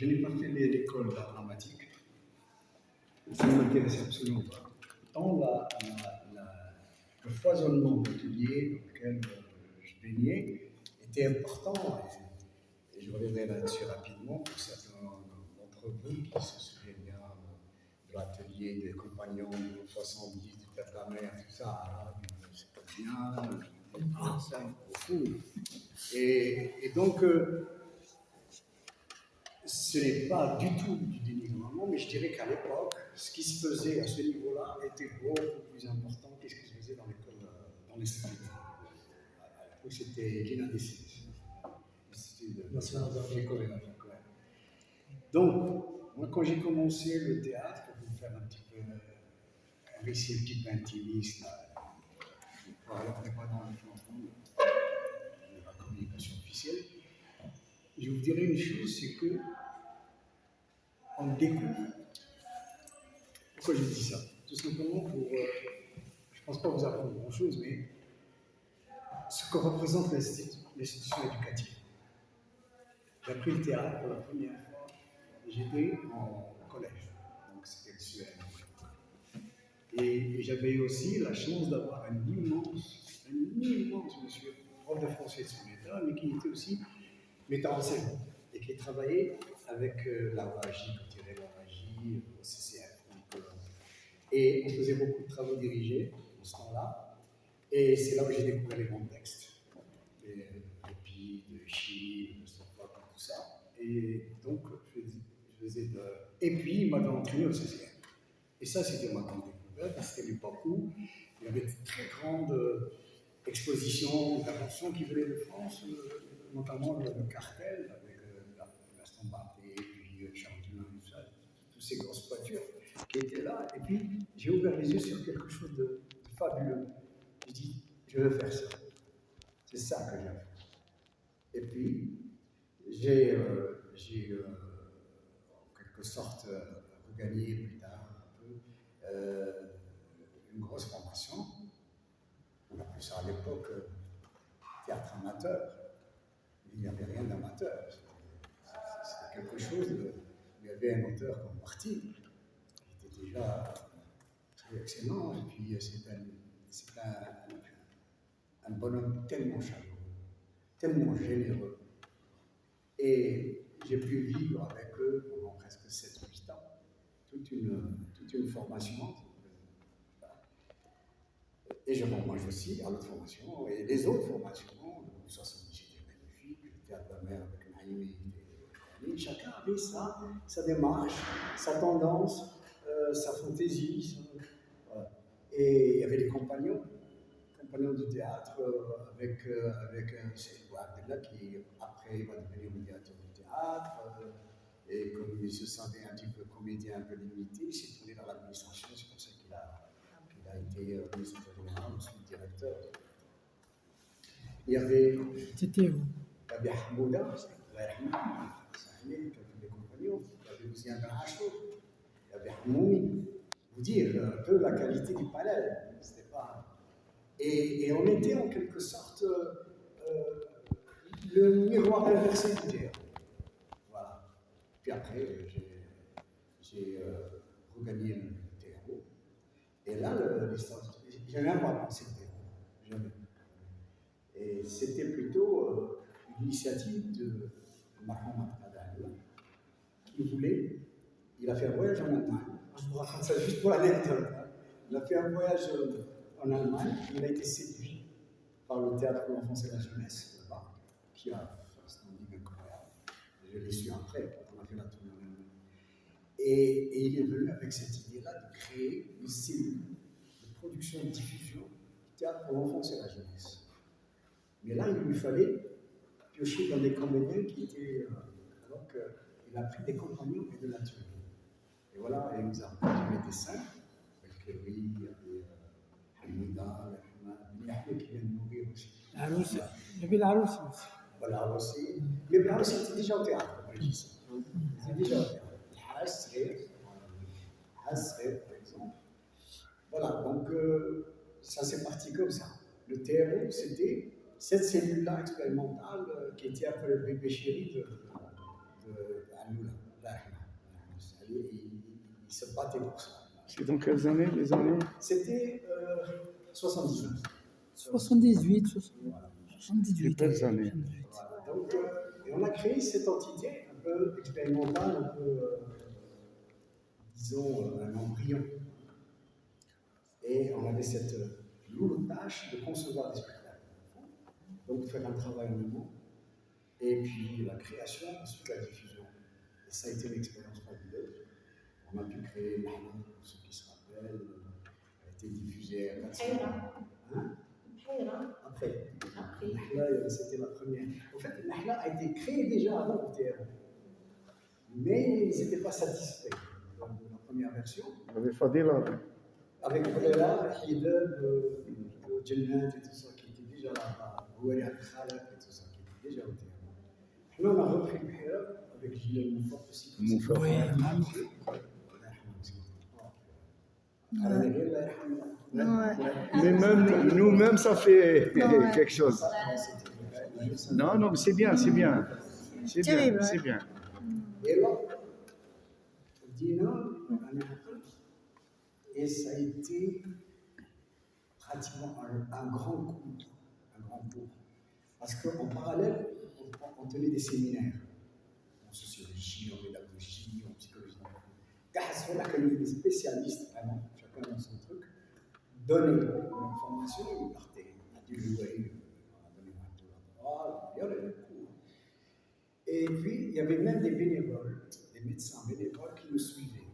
Je n'ai pas fait l'école d'art dramatique. Ça ne m'intéresse absolument pas. Tant le foisonnement d'ateliers dans lequel je baignais était important. Et je reviendrai là-dessus rapidement pour certains d'entre vous qui se souviennent bien de l'atelier des compagnons de 70, du Père de la Mer, tout ça. C'est pas bien, ça, fou. Et donc, ce n'est pas du tout du dénigrement, mais je dirais qu'à l'époque, ce qui se faisait à ce niveau-là était beaucoup plus important que ce qui se faisait dans l'école, dans l'institut. À l'époque, c'était l'INADC, l'Institut de l'école et la fac. Donc, moi, quand j'ai commencé le théâtre, pour vous faire un petit peu un récit un petit peu intimiste, on n'est pas dans le flanc de la communication officielle, je vous dirais une chose, c'est que on découvre. Pourquoi je dis ça? Tout simplement pour, je ne pense pas vous apprendre grand-chose, mais ce que représente l'institution éducative. J'ai appris le théâtre pour la première fois, j'étais en collège, donc c'était le CEM. Et j'avais aussi la chance d'avoir un immense monsieur, prof de français de son état, mais qui était aussi metteur en scène et qui travaillait avec la RAJ, quand il y avait la RAJ, au CCF. Et on faisait beaucoup de travaux dirigés en ce temps-là. Et c'est là où j'ai découvert les grands textes. De Pi, de Chi, de Sophocle, tout ça. Et donc, je faisais de. Et puis, il m'avait entraîné au CCF. Et ça, c'était ma grande découverte. C'était l'époque où il y avait de très grandes expositions, interventions qui venaient de France, notamment le cartel avec Gaston Barthé, puis Charles Duin, tout ça, tous ces grosses voitures qui étaient là. Et puis, j'ai ouvert les yeux sur quelque chose de fabuleux. J'ai dit, je veux faire ça. C'est ça que j'ai fait. Et puis, j'ai en quelque sorte regagné plus tard un peu une grosse formation. On appelait ça à l'époque théâtre amateur. Il n'y avait rien d'amateur. C'était quelque chose de. Il y avait un auteur comme Martin, qui était déjà très excellent, et puis c'est un bonhomme tellement chaleureux, tellement généreux. Et j'ai pu vivre avec eux pendant presque 7-8 ans, toute une formation. Et je m'engage aussi à l'autre formation, et les autres formations, le 70 était magnifique, le théâtre de la mer avec Naïmi, chacun avait sa démarche, sa tendance, sa fantaisie. Voilà. Et il y avait des compagnons du théâtre, avec Seydou Abdallah qui après va devenir médiateur du théâtre, et comme il se sentait un petit peu comédien, un peu limité, il s'est tourné vers l'administration, c'est pour ça qu'il a été ministre général, ensuite directeur. Il y avait. C'était où? Il y avait Hamouda, des compagnons, il y avait aussi un Achour, il y avait Hamoumi. Vous dire un peu la qualité du panel, c'était pas. Et on était en quelque sorte le miroir inversé du théâtre. Voilà. Puis après, j'ai regagné le théâtre. Et là, j'ai même pas pensé au théâtre. Jamais. Et c'était plutôt une initiative de Mohamed Adal, qui voulait. Il a fait un voyage en Allemagne. Je vous raconte ça juste pour l'anecdote. Il a fait un voyage en Allemagne. Il a été séduit par le théâtre pour l'enfance et la jeunesse, là-bas, qui a fait un standing incroyable. Je l'ai su après, on a fait la tournée en Allemagne. Et il est venu avec cette idée-là de créer une cellule de production et de diffusion du théâtre pour l'enfance et la jeunesse. Mais là, il lui fallait piocher dans des comédiens qui étaient. Alors qu'il a pris des compagnons et de l'atelier. Et voilà, il nous a appris des dessins, avec Kéry, il y avait Hamida, Yahya qui vient de mourir aussi. Il y avait l'Aroussi aussi. Voilà, aussi. Mais l'Aroussi était déjà au théâtre, comme je dis ça. C'était déjà au théâtre. Hasre, par exemple. Voilà, donc ça s'est parti comme ça. Le TRO, c'était cette cellule-là expérimentale qui était après le bébé chéri de Hanoula. se battaient pour ça. C'est dans quelles années, les années? C'était 79. 78, Voilà. 78. Les belles années. Voilà. Donc, et on a créé cette entité un peu expérimentale, un peu, disons, un embryon. Et on avait cette lourde tâche de concevoir des spectacles. Donc, faire un travail en amont. Et puis la création, ensuite la diffusion. Et ça a été une expérience fabuleuse. On a pu créer Nahla, pour ceux qui se rappellent, a été diffusé à 400. Hein? Après. Nahla, c'était la première. En fait, Nahla a été créé déjà avant le théâtre. Mais ils n'étaient pas satisfaits de la première version. Il y avait Fadila. Avec Fadila, Hideb, Jannat et tout ça qui était déjà là-bas. Houari Al-Khalaq et tout ça qui était déjà au théâtre. Nous, on a repris le Hira avec Gilles Moufak aussi. Moufak. Oui, Mais même nous-mêmes, ça fait quelque chose. Non, non, mais c'est bien, c'est bien. C'est bien, Terrible, c'est bien. Et là, Dina, et ça a été pratiquement un grand cours. Un grand cours. Parce qu'en parallèle, on tenait des séminaires en sociologie, en pédagogie, en psychologie. On a connu des spécialistes, vraiment, chacun dans son truc, donnaient l'information, ils partaient. On a dû louer, on a donné un tour à droite, il y avait le cours. Et puis, il y avait même des bénévoles, des médecins bénévoles qui nous suivaient.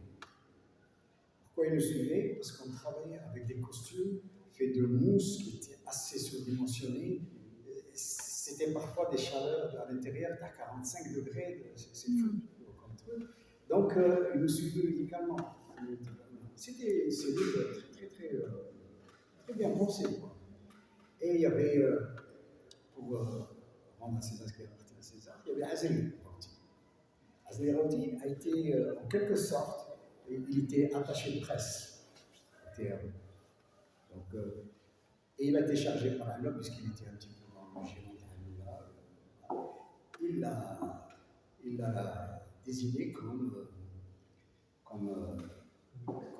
Pourquoi ils nous suivaient? Parce qu'on travaillait avec des costumes faits de mousse qui étaient assez surdimensionnés. C'était parfois des chaleurs à l'intérieur, à 45 degrés, c'est fou comme truc. Donc, ils nous suivaient médicalement. C'était une cellule très bien pensée. Et il y avait, pour rendre à César ce qui appartient à César, il y avait Azali Routi. Azali Routi a été, en quelque sorte, il était attaché de presse. Donc, et il a été chargé par un homme, puisqu'il était un petit peu dans le giron d'Allah. Il l'a désigné comme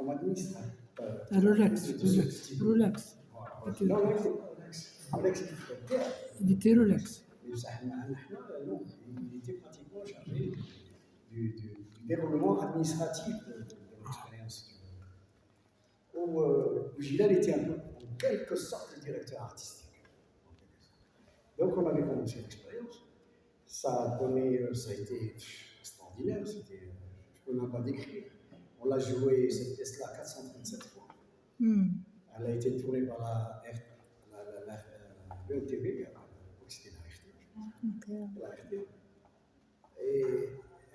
administrateur. Relax. Non, Rolex, Il était relax. non, il était pratiquement chargé du déroulement administratif de l'expérience. Où Gilal était en quelque sorte le directeur artistique. Donc on avait commencé l'expérience. Ça a été extraordinaire, je ne peux même pas décrire. On l'a joué, cette pièce-là, 437 fois. Elle a été tournée par la BOTV, c'était la RT, je pense. La RT. Et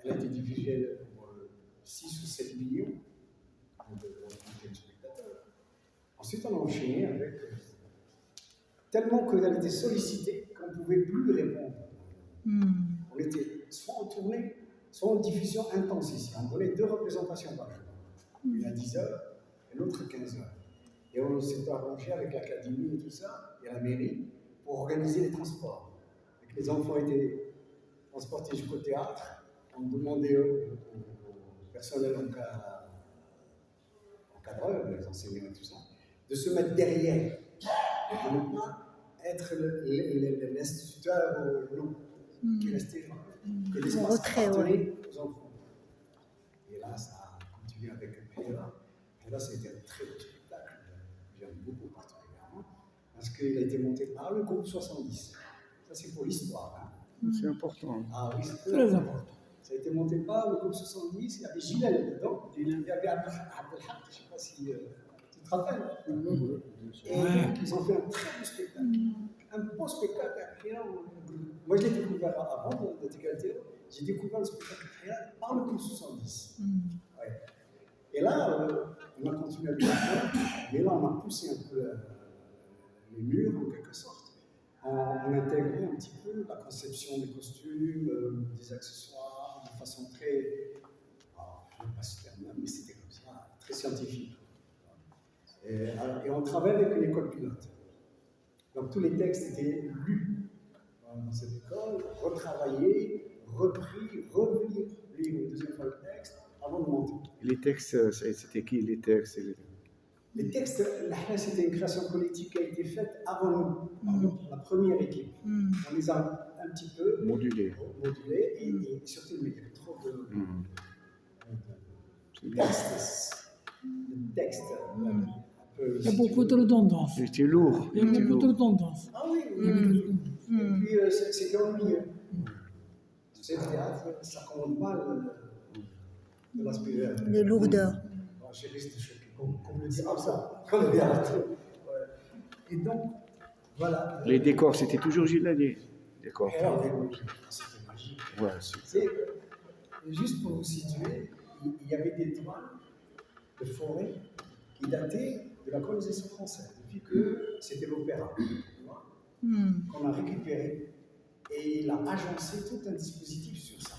elle a été diffusée pour 6 ou 7 millions de téléspectateurs. Ensuite, on a enchaîné avec tellement qu'elle était sollicitée qu'on ne pouvait plus répondre. On était soit en tournée, soit en diffusion intense ici. On donnait 2 représentations par jour. Une à 10h et l'autre à 15h. Et on s'est arrangé avec l'académie et tout ça, et la mairie, pour organiser les transports. Donc, les enfants étaient transportés jusqu'au théâtre. On demandait au personnel encadreur, les enseignants et tout ça, de se mettre derrière. De ne pas être l'instituteur qui restait que l'espace appartenait aux enfants. Et là, ça a continué avec Hira. Et là, ça a été un très beau spectacle. J'aime beaucoup particulièrement. Parce qu'il a été monté par le groupe 70. Ça, c'est pour l'histoire. C'est important. Ah oui, c'est Très important. Ça a été monté par le groupe 70. Il y avait Gilal dedans. Il y avait Abdelhak. Je ne sais pas si tu te rappelles. Et donc, ils ont fait un très beau spectacle. Un beau spectacle à Hira. Moi, je l'ai découvert avant de Tegaltero. J'ai découvert le spectacle à Hira par le groupe 70. Ouais. Et là, on a continué à le faire, mais là, on a poussé un peu les murs, en quelque sorte. On intégrait un petit peu la conception des costumes, des accessoires, de façon très, je ne sais pas si c'est terme, mais c'était comme ça, très scientifique. Et on travaille avec une école pilote. Donc tous les textes étaient lus dans cette école, retravaillés, repris, revenus, lire une deuxième fois le texte, avant de monter. Les textes, c'était qui les textes? Les textes, c'était une création collective qui a été faite avant nous, la première équipe. On les a un petit peu Modulés. Et surtout, il y avait trop de textes. Il y a beaucoup de redondance. C'était lourd. Il y a beaucoup de redondance. Ah oui, oui. Et puis, c'était ennuyeux. C'est le théâtre, ça commande mal de l'aspect. Les lourdeurs. Je reste choqué, qu'on me dit comme ça, comme le théâtre. Et donc, voilà. Les décors, c'était toujours Gilani. Décors. Et alors, c'était magique. Ouais, C'est, juste pour vous situer, il y avait des toiles de forêt qui dataient de la colonisation française, depuis que c'était l'opéra, qu'on a récupéré. Et il a agencé tout un dispositif sur ça.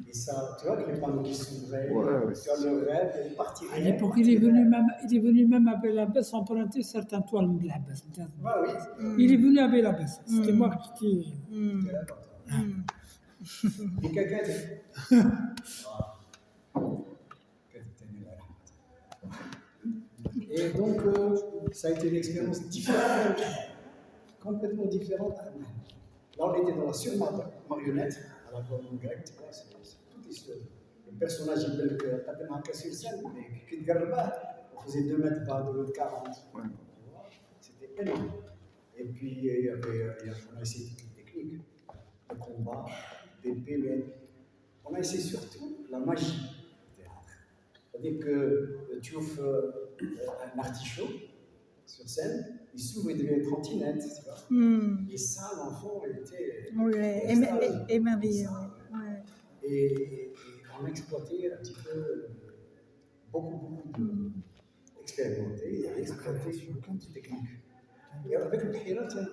Et ça, tu vois, que les panneaux qui s'ouvraient, sur le rêve, il partirait. À l'époque, il est venu même à Belabès emprunter certaines toiles de Belabès. Ah oui. Il est venu à Belabès. C'était moi qui Et quelqu'un dit. Et donc, ça a été une expérience différente, complètement différente. Là, on était dans la sur-marionnette, à la commune grecque, tu vois, tout est sur le personnage, il peut le taper marqué sur scène, mais qui te garde pas, on faisait 2 mètres par 2 mètres 40. C'était énorme. Et puis, on a essayé toutes les techniques, le combat, d'épée, mais on a essayé surtout la magie du théâtre. C'est-à-dire que tu offres un artichaut sur scène, il s'ouvre et devient une trottinette. Et ça, l'enfant était émerveillé. Et on a exploité un petit peu, beaucoup d'expérimenté, et exploité sur plein de techniques. Et avec le Bihira, tiens,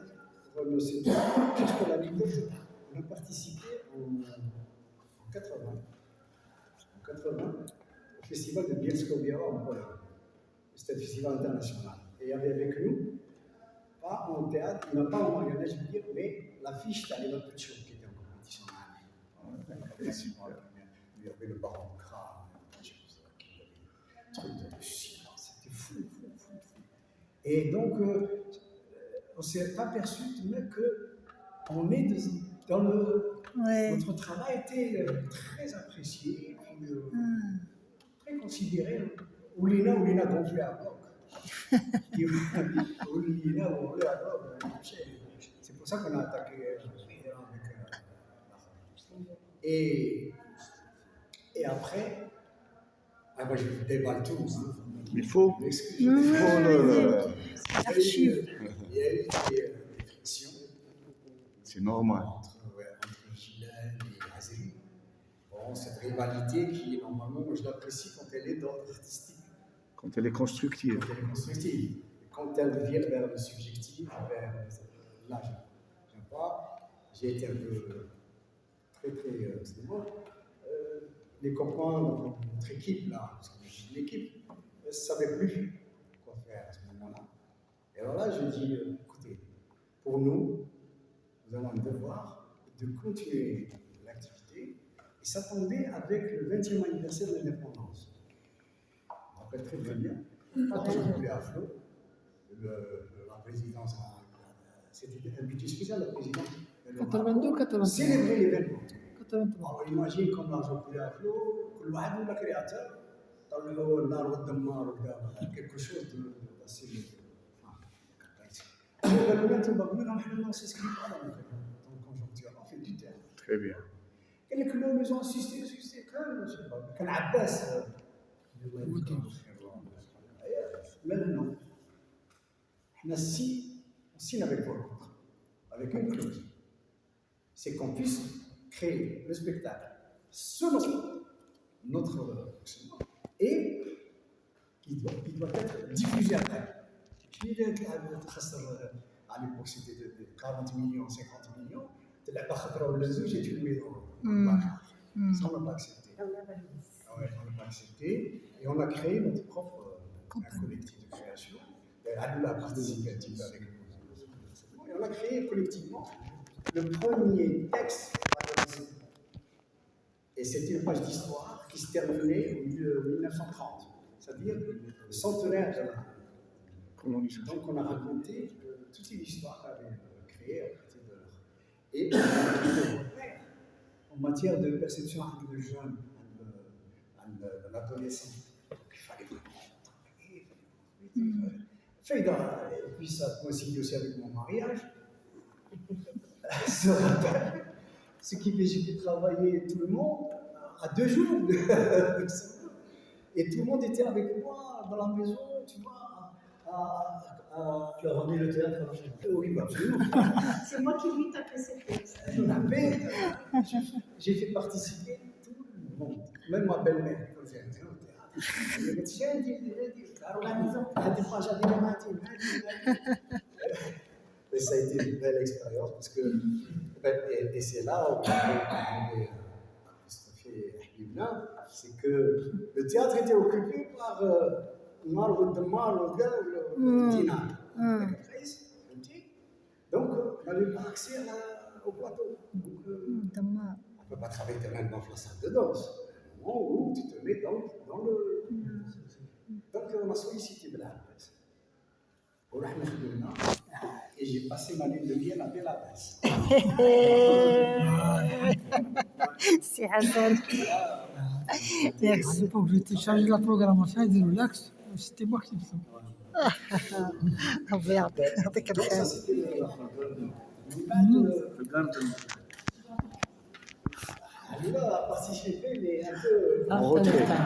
juste pour l'anecdote, on a participé en 80 au festival de Bielsko-Biała en Pologne. C'était un festival international. Et il y avait avec nous, pas en théâtre, il n'a pas en marionnette, je veux dire, mais l'affiche d'Aleva Puccio qui était en compétition. Il y avait le baron de Kra, c'était fou. Et donc, on ne s'est pas perçu tout de même qu'on est dans le. Notre travail était très apprécié, puis, très considéré. Oulina gonflé à bloc. Oulina gonflé à bloc. C'est pour ça qu'on a attaqué avec et après, moi je déballe tout. Il faut. Excusez. Il y a eu des frictions. C'est normal. Entre Gilles et Azeri. Bon, cette rivalité qui, normalement, moi je l'apprécie quand elle est d'ordre artistique. Quand elle est constructive. Quand elle est constructive. Quand elle vire vers le subjectif, là, j'aime pas. J'ai été un peu très, les copains de notre équipe, là, parce que l'équipe ne savait plus quoi faire à ce moment-là. Et alors là, je dis, écoutez, pour nous avons un devoir de continuer l'activité. Et ça tombait avec le 20e anniversaire de l'indépendance. Je me rappelle très bien. Quand on voulait à flot, la présidence, c'était un budget spécial, la présidence. 82, 83. Célébrer l'événement. 83. Alors imagine comme l'argent coulé à flot, que le wahad ou le créateur, dans le haut, le nar, le dammar, quelque chose d'assez. On s'inscrit pas dans le conjoncture, on fait du théâtre. Très bien. Et les clubs, ils ont insisté, quand Abbas. Maintenant, on signe avec votre contrat, avec une clause. C'est qu'on puisse créer le spectacle selon notre fonctionnement et qui doit être diffusé après. À l'époque, c'était de 40 millions, 50 millions. De la Bakhatra ou le Zou, j'ai tué dans le Bakhatra. Ça, on n'a pas accepté. On n'a pas accepté. Et on a créé notre propre collectif de création. Alou a participé un petit peu avec nous. Et on a créé collectivement le premier texte. Et Et c'était une page d'histoire qui se terminait au 1930, c'est-à-dire le centenaire de la. Donc on a raconté toute une histoire qu'avait créée à partir de là. Et on a repère en matière de perception de jeunes, de l'adolescent. Il fallait vraiment travailler. Et puis ça coïncide aussi avec mon mariage. Je me rappelle, ce qui fait que j'ai pu travailler tout le monde à 2 jours. Et tout le monde était avec moi dans la maison, tu vois. Tu as rendu le théâtre à la maison. Oui, absolument. C'est moi qui lui tapais ses textes. J'ai fait participer tout le monde, même ma belle-mère, quand j'ai été au théâtre. Elle me dit, j'ai dit, la maison, et ça a été une belle expérience parce que, et c'est là où c'est que le théâtre était occupé par donc on n'avait pas accès au plateau. Donc, on ne peut pas travailler éternellement dans la salle de danse. Au moment où tu te mets dans le. Donc on a sollicité de la presse. Et j'ai passé ma lune de miel à Bella Basse. C'est Hassan. À l'époque, j'étais chargé de la programmation et de l'axe. C'était moi qui faisais. الله يعطيك Donc ça الخير. c'était elle a participé, mais un peu. Ah,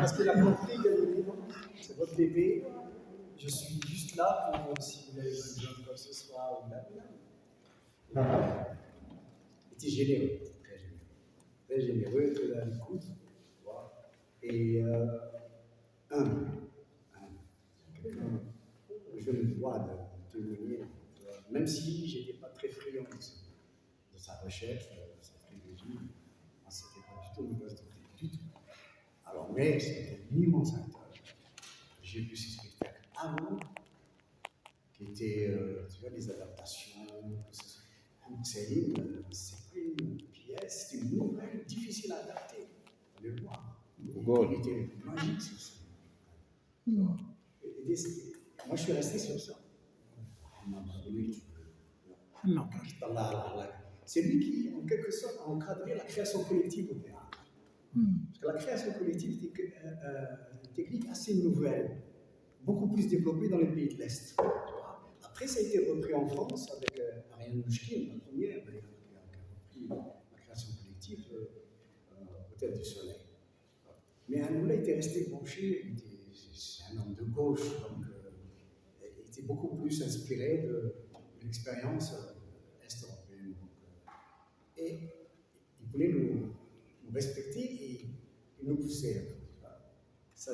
Parce qu'elle a compris que c'est votre bébé. Je suis juste là pour si vous avez besoin de quoi que ce soit. Il était généreux, très généreux, très à l'écoute. Et humble. Je me dois de témoigner, même si je n'étais pas très friand de sa recherche, de sa trilogie. C'était pas du tout une gosse du tout. Alors, mais c'était un immense acteur. J'ai vu ces spectacles avant, qui étaient, tu vois, les adaptations. Céline, c'est pas une pièce, c'est une nouvelle difficile à adapter. Il fallait le voir. Il était magique, c'est ça. Moi, je suis resté sur ça. C'est lui qui, en quelque sorte, a encadré la création collective au théâtre. Parce que la création collective est une technique assez nouvelle, beaucoup plus développée dans les pays de l'Est. Après, ça a été repris en France avec Ariane Mouchkine, la première, d'ailleurs, qui a repris la création collective au Théâtre du Soleil. Mais Hanoula était resté branché, c'est un homme de gauche, donc il était beaucoup plus inspiré de l'expérience est-européenne. Et il voulait nous respecter et nous pousser. Ça,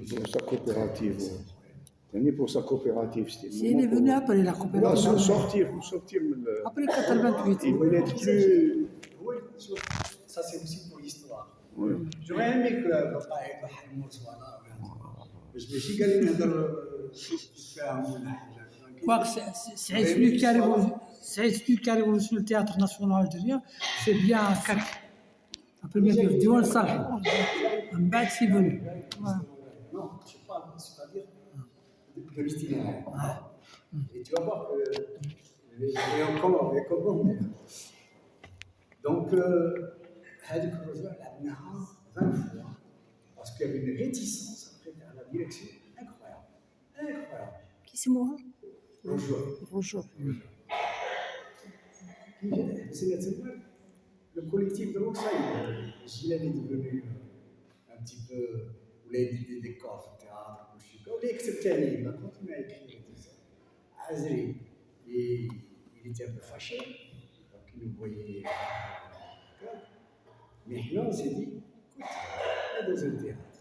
Pour sa coopérative. Pour sa coopérative. Il est venu après la coopération. Sortir. Après 88. Il voulait être plus. Oui, ça c'est aussi pour l'histoire. Oui. J'aurais aimé que papa et Hamour soient là. Mais je me suis gagné de faire un C'est celui qui a révolutionné le théâtre national algérien, c'est bien CAC. La première pièce, Diwan Sari. Un bête, c'est venu. Non, je parle, c'est-à-dire de l'itinéraire. Et tu vas voir que les comment. Donc, هذيك الرجوع لعبناها 20 fois parce qu'il y avait une réticence après à la direction incroyable. Qui c'est moi? Bonjour. Le collectif de l'Oxaï, Gilles est devenu un petit peu, vous l'avez dit, des décors, théâtre, il acceptait, il a continué à écrire tout ça. Azri, il était un peu fâché, donc il nous voyait. Mais là, on s'est dit, écoute, on est dans un théâtre.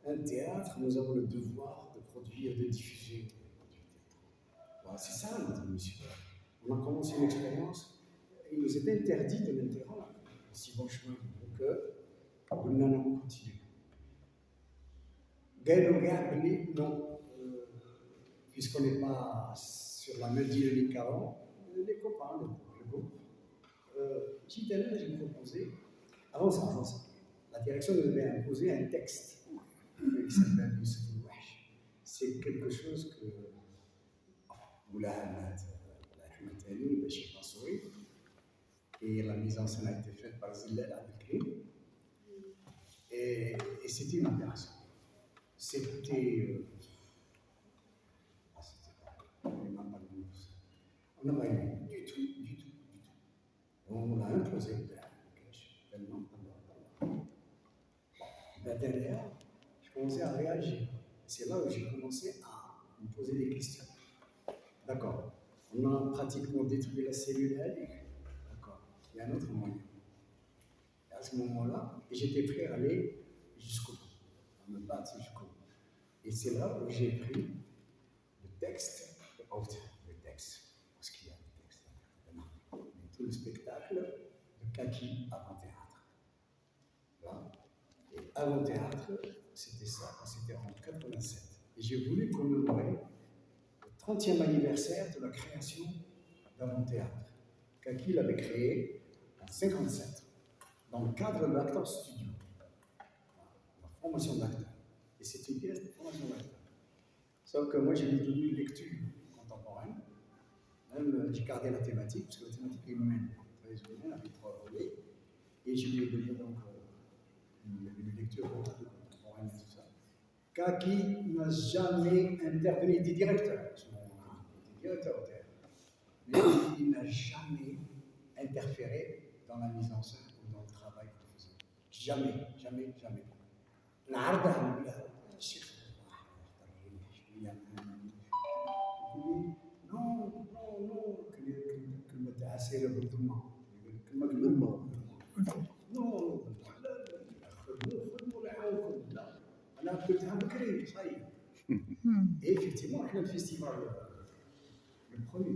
Un théâtre, nous avons le devoir de produire, de diffuser du théâtre. Voilà, c'est ça notre mission. On a commencé une expérience, et il nous est interdit de l'interrompre, si bon chemin. Donc, on a continué. Gaël non, puisqu'on n'est pas sur la même dynamique qu'avant, les copains, le groupe. J'ai proposé. Avant ça, la direction nous avait imposé un texte qui s'appelle Youssef El-Wahsh. C'est quelque chose que et la mise en scène a été faite par Zillel Abdelkrim. Et c'était une opération. C'était. On n'a pas aimé du tout. On l'a imposé tellement. Ben derrière, je commençais à réagir. C'est là où j'ai commencé à me poser des questions. D'accord, on a pratiquement détruit la cellule ALIC. D'accord, il y a un autre moyen. Et à ce moment-là, j'étais prêt à aller jusqu'au bout, à me battre jusqu'au bout. Et c'est là où j'ai pris le texte, parce qu'il y a le texte, mais tout le spectacle de Kaki avant-théâtre. Là. Et avant-théâtre, c'était ça, c'était en 87. Et j'ai voulu commémorer le 30e anniversaire de la création d'avant-théâtre. Kaki l'avait créé en 57, dans le cadre de l'Actor Studio, la formation d'acteur. Et c'est une pièce de formation d'acteur. Sauf que moi, j'ai donné une lecture contemporaine. Même, j'ai gardé la thématique, parce que la thématique est humaine, très humaine, avec 3 volets. Et je lui ai donné donc une lecture contemporaine et tout ça. Kaki n'a jamais intervenu, il était directeur à ce moment-là, il était directeur au théâtre. Mais il n'a jamais interféré dans la mise en scène ou dans le travail qu'il faisait. Jamais. العرض الشيخ non, كلمة عسيرة بالضمة كلمة نو خدموا لا يعاونكم لا أنا قلتها بكري صحيح et effectivement احنا الفيستيفال le premier